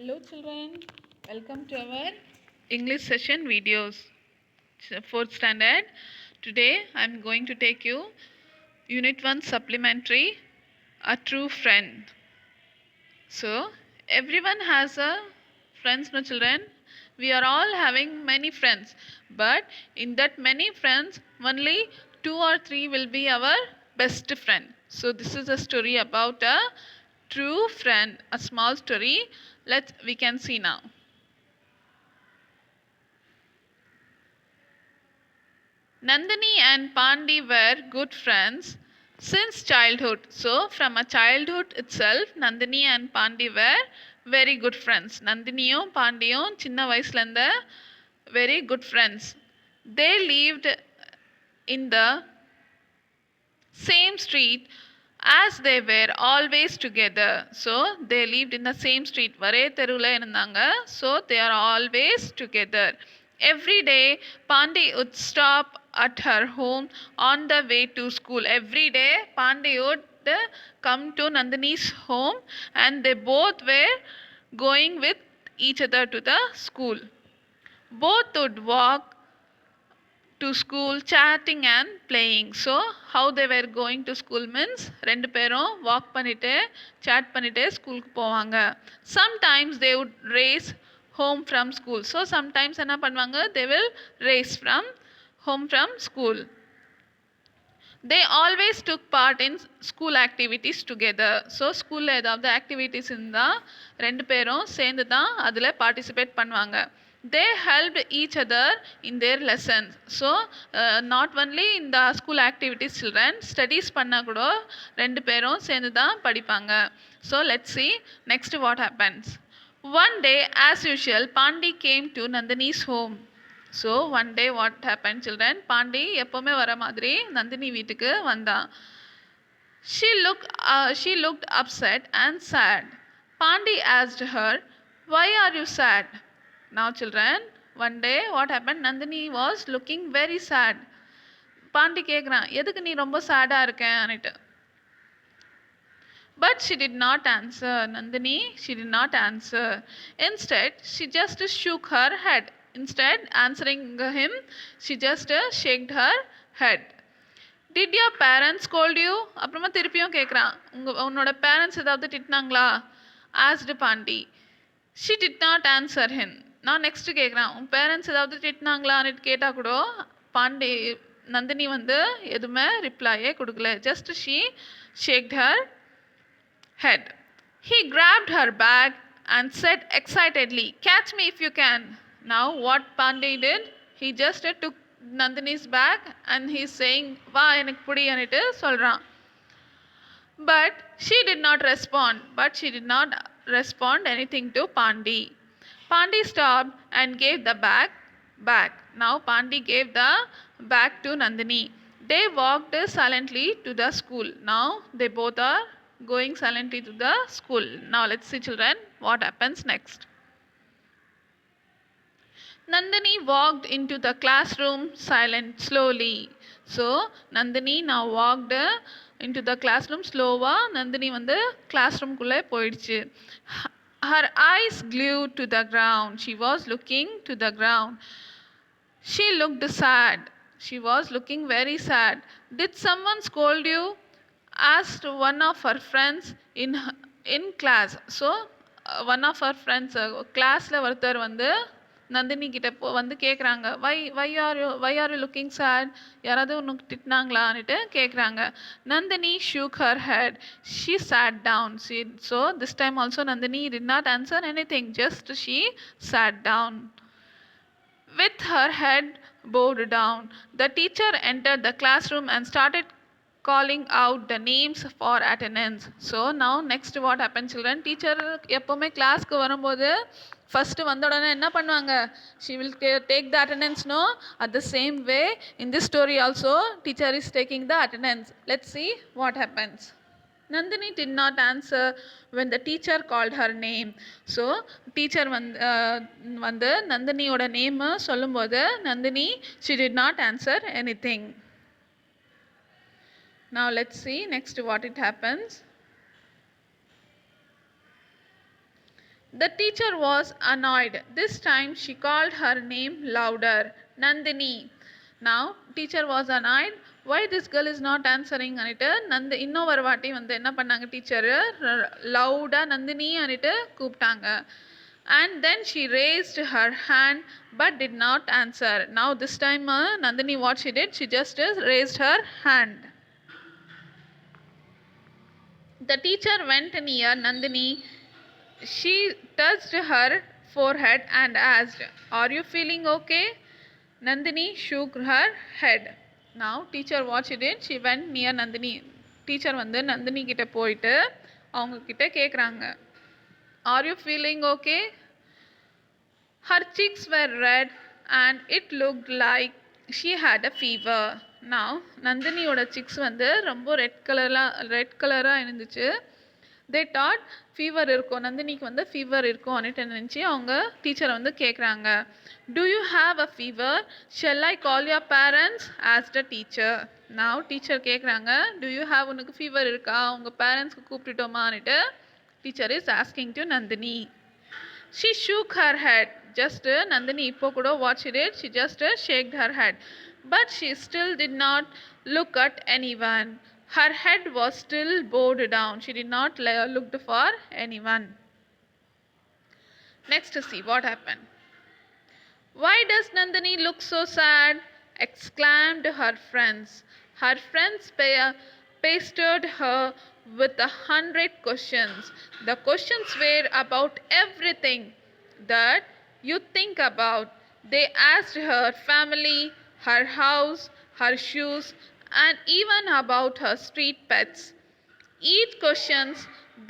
Hello children, welcome to our English session videos. 4th standard. Today I am going to take you Unit 1 supplementary, A True Friend. So everyone has a friends, no children? We are all having many friends, but in that many friends only 2 or 3 will be our best friend. So this is a story about a true friend, a small story. We can see now. Nandini and Pandi were good friends since childhood. So, from a childhood itself, Nandini and Pandi were very good friends. Nandiniyum Pandiyum சின்ன வயசுல இருந்த very good friends. They lived in the same street as they were always together. So, they lived in the same street. ஒரே தெருவில் இருந்தாங்க. So, they are always together. Every day, Pandi would stop at her home on the way to school. Every day, Pandi would come to Nandini's home and they both were going with each other to the school. Both would walk to school chatting and playing. So how they were going to school means ரெண்டு பேரும் walk பண்ணிட்டு chat பண்ணிட்டு ஸ்கூலுக்கு போவாங்க. Sometimes they would race home from school. So sometimes என்ன பண்ணுவாங்க, they will race from home from school. They always took part in school activities together. So ஸ்கூல்ல ஏதாவது ஆக்டிவிட்டிஸ் இருந்தால் ரெண்டு பேரும் சேர்ந்து தான் அதில் பார்ட்டிசிபேட் பண்ணுவாங்க. They helped each other in their lessons. So not only in the school activities children, studies பண்ண கூட ரெண்டு பேரும் சேர்ந்து தான் படிப்பாங்க. So let's see next what happens. One day as usual, Pandi came to Nandini's home. So one day what happened children, Pandi எப்பவுமே வர மாதிரி நந்தினி வீட்டுக்கு வந்தான். She looked upset and sad. Pandi asked her, "Why are you sad?" Now children, one day what happened, Nandini was looking very sad. Pandi கேக்குறான், எதுக்கு நீ ரொம்ப சேடா இருக்கேன்னுட்டு. But she did not answer. Nandini, she did not answer. Instead, she just shook her head. Instead, answering him, she just shook her head. Did your parents scold you? அப்புறமா திருப்பியும் கேட்குறான், உன்னோட parents ஏதாவது திட்டினாங்களா? Asked Pandi. She did not answer him. நான் next கேட்குறேன், உன் parents ஏதாவது திட்டினாங்களான்னு கேட்டால் கூட பாண்டி நந்தினி வந்து எதுவுமே ரிப்ளையே கொடுக்கல. Just she shaked her head. He grabbed her bag and said excitedly, "Catch me if you can." Now what Pandey did, he just took Nandini's bag and he's saying, "Va enak pudi" anittu solran. But she did not respond anything to Pandi. Pandi stopped and gave the bag back. Now Pandi gave the bag to Nandini. They walked silently to the school. Now they both are going silently to the school. Now let's see children what happens next. Nandini walked into the classroom slowly. So Nandini now walked into the classroom slowly. Nandini வந்து classroom குள்ளே போயிடுச்சு. Her eyes glued to the ground. She was looking to the ground. She looked sad. She was looking very sad. Did someone scold you? Asked one of her friends in class. So one of her friends classல ஒருத்தர் வந்து நந்தினி கிட்ட வந்து கேட்குறாங்க, why are you looking sad? யாராவது உனக்கு திட்டினாங்களான்னுட்டு கேட்குறாங்க. Nandini shook her head. She sat down. So this time also Nandini did not answer anything, just she sat down with her head bowed down. The teacher entered the classroom and started calling out the names for attendance. So now next what happened children, teacher எப்பவுமே கிளாஸ்க்கு வரும்போது first வந்த உடனே என்ன பண்ணுவாங்க, she will take the attendance. No, at the same way in this story also teacher is taking the attendance. Let's see what happens. Nandini did not answer when the teacher called her name. So teacher வந்து நந்தினியோட name சொல்லும்போது Nandini, she did not answer anything. Now let's see next what it happens. The teacher was annoyed. This time she called her name louder. Nandini. Now teacher was annoyed. Why this girl is not answering அனிட்டு இன்னொரு வாட்டி என்ன பண்ணாங்க teacher லவுடா Nandini அனிட்டு கூப்பிட்டாங்க. And then she raised her hand but did not answer. Now this time Nandini what she did, she just raised her hand. The teacher went near Nandini. She touched her forehead and asked, "Are you feeling okay?" Nandini shook her head. Now teacher what she did, she went near Nandini. Teacher Nandini கிட்ட போயிட்டு அவங்க கிட்ட கேக்குறாங்க, "Are you feeling okay?" Her cheeks were red and it looked like she had a fever. Now நந்தினியோட cheeks ரொம்ப red கலரா இருந்துச்சு. They thought fever இருக்கும், நந்தினிக்கு fever இருக்கும் அனிட்டு நினைச்சு அவங்க டீச்சர் கேக்குறாங்க. Do you have a fever? Shall I call your parents? Asked the teacher. Now teacher கேக்குறாங்க, do you have உனக்கு fever இருக்கா, உங்க பேரண்ட்ஸ்க்கு கூப்பிட்டுட்டோமா அனிட்டு teacher is asking to Nandini. She shook her head. Just Nandini இப்போ கூட what she did, she just shook her head. But she still did not look at anyone. Her head was still bowed down. She did not look for anyone. Next to see what happened. Why does Nandini look so sad? Exclaimed her friends. Her friends pestered her with 100 questions. The questions were about everything that you think about. They asked her family, her house, her shoes, and even about her street pets. Each questions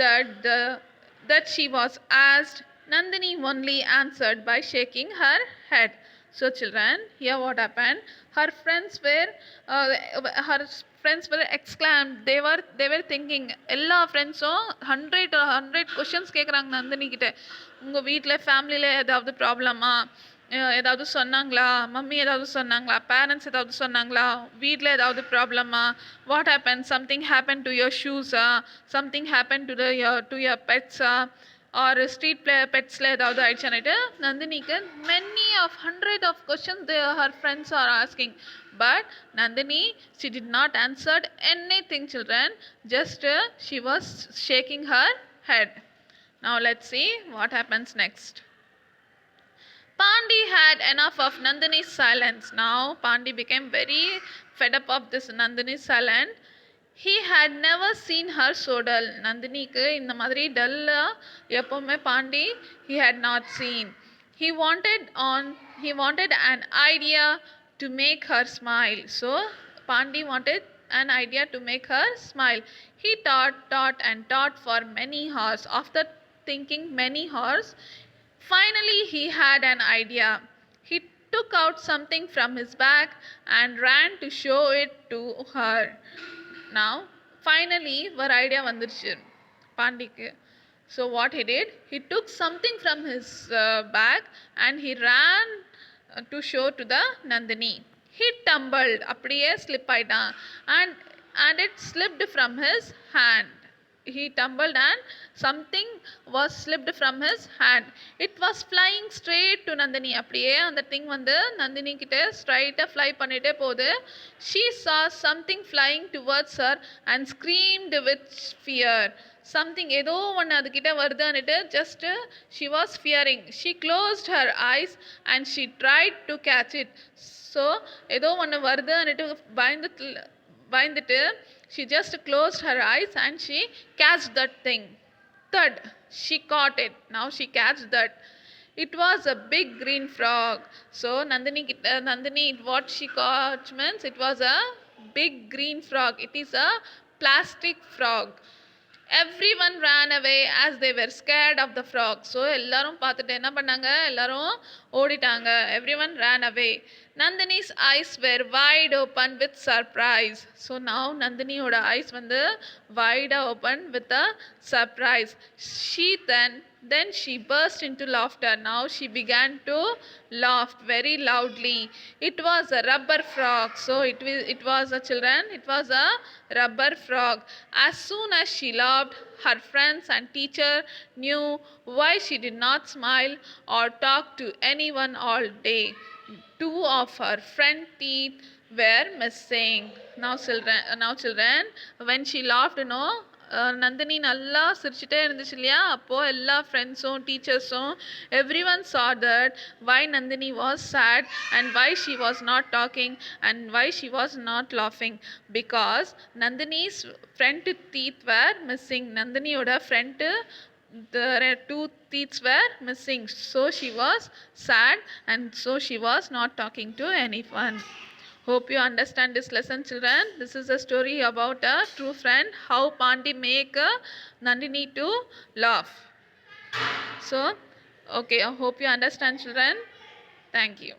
that she was asked, Nandini only answered by shaking her head. So children, here what happened, her friends were exclaimed. They were thinking, எல்லா ஃப்ரெண்ட்ஸும் 100 questions கேக்குறாங்க நந்தினி கிட்ட. உங்க வீட்ல ஃபேமிலில ஏதாவது ப்ராப்ளமா, ஏதாவது சொன்னாங்களா, மம்மி ஏதாவது சொன்னாங்களா, பேரண்ட்ஸ் ஏதாவது சொன்னாங்களா, வீட்டில் ஏதாவது ப்ராப்ளமா, what happen, something happen to your ஷூஸா, சம்திங் ஹேப்பன் டு யுவர் பெட்ஸா, ஆர் ஸ்ட்ரீட் பெட்ஸில் ஏதாவது ஆயிடுச்சான்னுட்டு நந்தினிக்கு many of 100 of questions her friends are asking. But Nandini, she did not answer anything children, just she was shaking her head. Now let's see what happens next. Pandi had enough of Nandini's silence. Now Pandi became very fed up of this Nandini's silence. He had never seen her so dull. Nandiniக்கு இந்த மாதிரி டல்லா எப்பவுமே Pandi he had not seen. He wanted an idea to make her smile. So Pandi wanted an idea to make her smile. He thought and thought for many hours. After thinking many hours, finally he had an idea. He took out something from his bag and ran to show it to her. Now finally ஒரு idea வந்துருச்சு பாண்டிக்கு. So what he did, he took something from his bag and he ran to show to the Nandini. He tumbled, அப்படியே slip ஆயிட்டான், and it slipped from his hand. He tumbled and something was slipped from his hand. It was flying straight to Nandini. அப்படியே அந்த thing Nandini கிட்ட straight fly பண்ணிட்டே போகுது. She saw something flying towards her and screamed with fear. Something ஏதோ ஒன்று அது கிட்ட வருதுன்னுட்டு just she was fearing. She closed her eyes and she tried to catch it. So ஏதோ ஒன்று வருதுன்னுட்டு பயந்துட்டு she just closed her eyes and she catched that thing. Thud, she caught it. Now she catched that. It was a big green frog. So Nandini what she caught means it was a big green frog. It is a plastic frog. Everyone ran away as they were scared of the frog. So எல்லாரும் பார்த்துட்டு என்ன பண்ணாங்க, எல்லாரும் ஓடிட்டாங்க. Everyone ran away. Nandini's eyes were wide open with surprise. So now Nandiniயோட eyes wide open with a surprise. She then Then she burst into laughter. Now she began to laugh very loudly. It was a rubber frog. So it was a children. It was a rubber frog. As soon as she laughed, her friends and teacher knew why she did not smile or talk to anyone all day. Two of her front teeth were missing. Now children, when she laughed, Nandini நல்லா சிரிச்சுட்டே இருந்துச்சு இல்லையா? அப்போ எல்லா ஃப்ரெண்ட்ஸும் டீச்சர்ஸும் every one saw that why Nandini was sad and why she was not talking and why she was not laughing, because Nandini's front teeth were missing. நந்தினியோட front the two teeth were missing, so she was sad and so she was not talking to anyone. Hope you understand this lesson, children. This is a story about a true friend, how Pandi make Nandini to laugh. So okay, I hope you understand, children. Thank you.